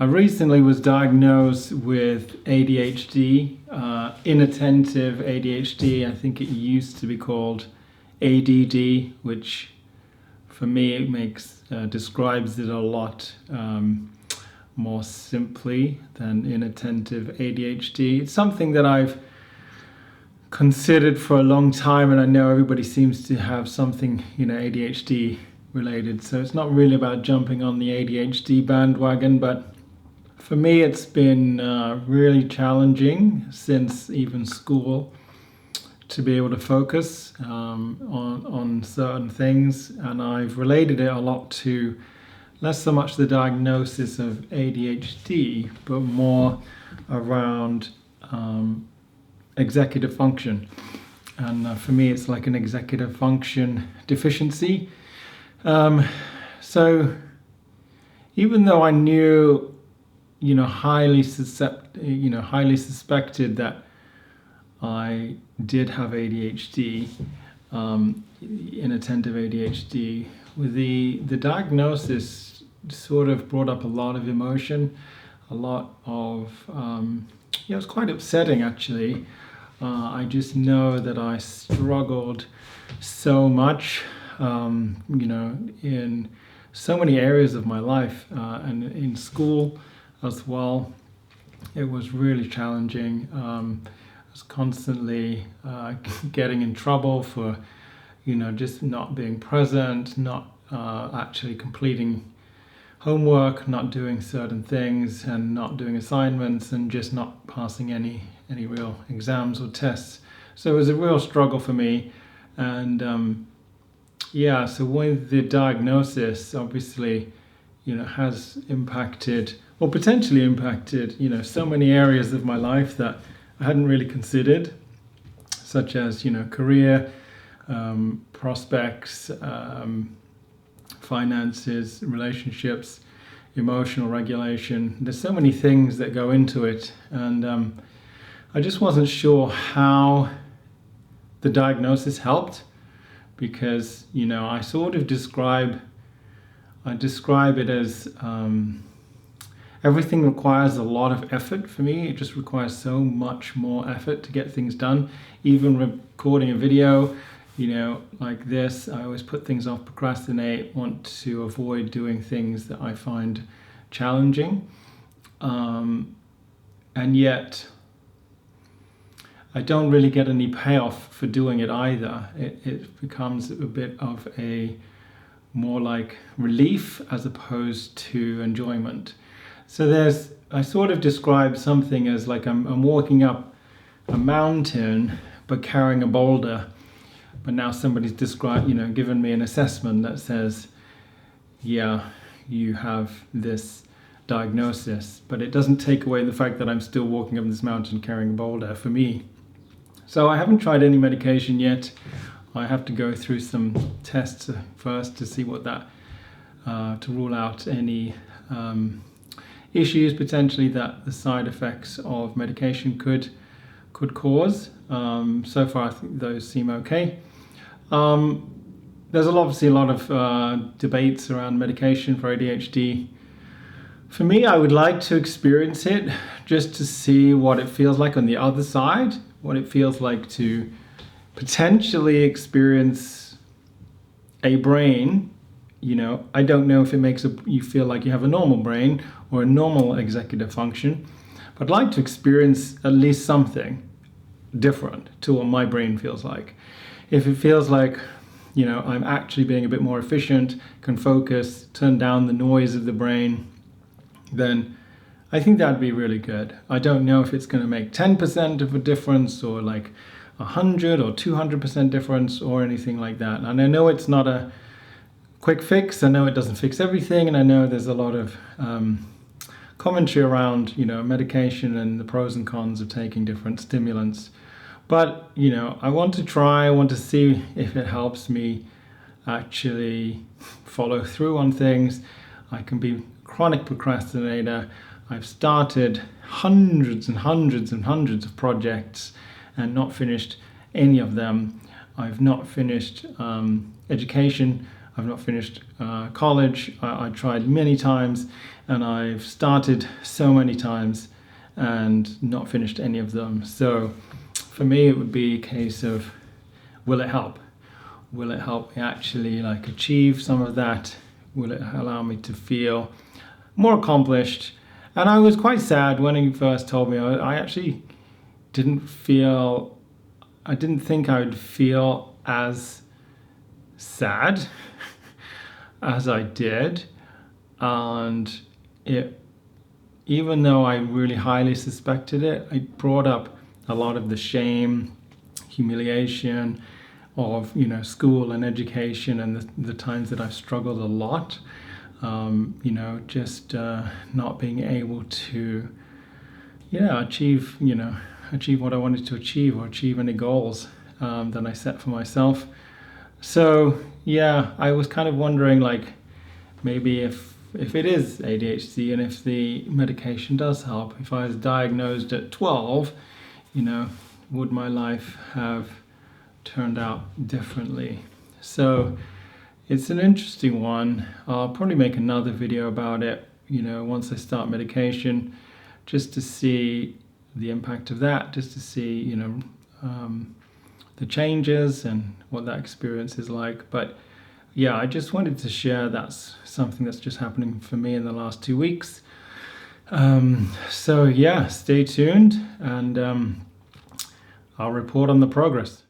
I recently was diagnosed with ADHD, inattentive ADHD. I think it used to be called ADD, which for me it describes it a lot more simply than inattentive ADHD. It's something that I've considered for a long time, and I know everybody seems to have something, ADHD related. So it's not really about jumping on the ADHD bandwagon, but for me it's been really challenging since even school to be able to focus on certain things, and I've related it a lot to less so much the diagnosis of ADHD, but more around executive function. And for me, it's like an executive function deficiency. So even though I knew, highly suspected that I did have ADHD, inattentive ADHD, with the diagnosis sort of brought up a lot of emotion, a lot of, it was quite upsetting actually. I just know that I struggled so much, in so many areas of my life, and in school as well. It was really challenging. I was constantly getting in trouble for, just not being present, not actually completing homework, not doing certain things, and not doing assignments, and just not passing any real exams or tests. So it was a real struggle for me. And so with the diagnosis, obviously, has impacted, or potentially impacted, so many areas of my life that I hadn't really considered, such as, career, prospects, finances, relationships, emotional regulation. There's so many things that go into it, and I just wasn't sure how the diagnosis helped, because I sort of describe it as everything requires a lot of effort for me. It just requires so much more effort to get things done. Even recording a video, like this, I always put things off, procrastinate, want to avoid doing things that I find challenging. And yet, I don't really get any payoff for doing it either. It becomes a bit of a more like relief as opposed to enjoyment. So I sort of describe something as like I'm walking up a mountain but carrying a boulder. But now somebody's given me an assessment that says, yeah, you have this diagnosis, but it doesn't take away the fact that I'm still walking up this mountain carrying a boulder for me. So I haven't tried any medication yet. I have to go through some tests first to see what that, to rule out any issues potentially that the side effects of medication could cause. So far, I think those seem okay. There's obviously a lot of debates around medication for ADHD. For me, I would like to experience it just to see what it feels like on the other side, what it feels like to potentially experience a brain. I don't know if it makes you feel like you have a normal brain or a normal executive function, but I'd like to experience at least something different to what my brain feels like. If it feels like, I'm actually being a bit more efficient, can focus, turn down the noise of the brain, then I think that'd be really good. I don't know if it's going to make 10% of a difference or like 100 or 200% difference or anything like that. And I know it's not a quick fix. I know it doesn't fix everything, and I know there's a lot of commentary around, medication and the pros and cons of taking different stimulants. But, I want to see if it helps me actually follow through on things. I can be a chronic procrastinator. I've started hundreds and hundreds and hundreds of projects and not finished any of them. I've not finished education. I've not finished college. I tried many times, and I've started so many times and not finished any of them. So for me, it would be a case of, will it help? Will it help me actually like achieve some of that? Will it allow me to feel more accomplished? And I was quite sad when he first told me. I actually didn't think I would feel as sad as I did. And even though I really highly suspected it, it brought up a lot of the shame, humiliation of school and education, and the times that I've struggled a lot. Just not being able to achieve what I wanted to achieve, or achieve any goals that I set for myself. So I was kind of wondering, like, maybe if it is ADHD, and if the medication does help, if I was diagnosed at 12, would my life have turned out differently? So it's an interesting one. I'll probably make another video about it, once I start medication, just to see the impact of that, just to see, the changes and what that experience is like. But I just wanted to share that's something that's just happening for me in the last 2 weeks. Stay tuned, and I'll report on the progress.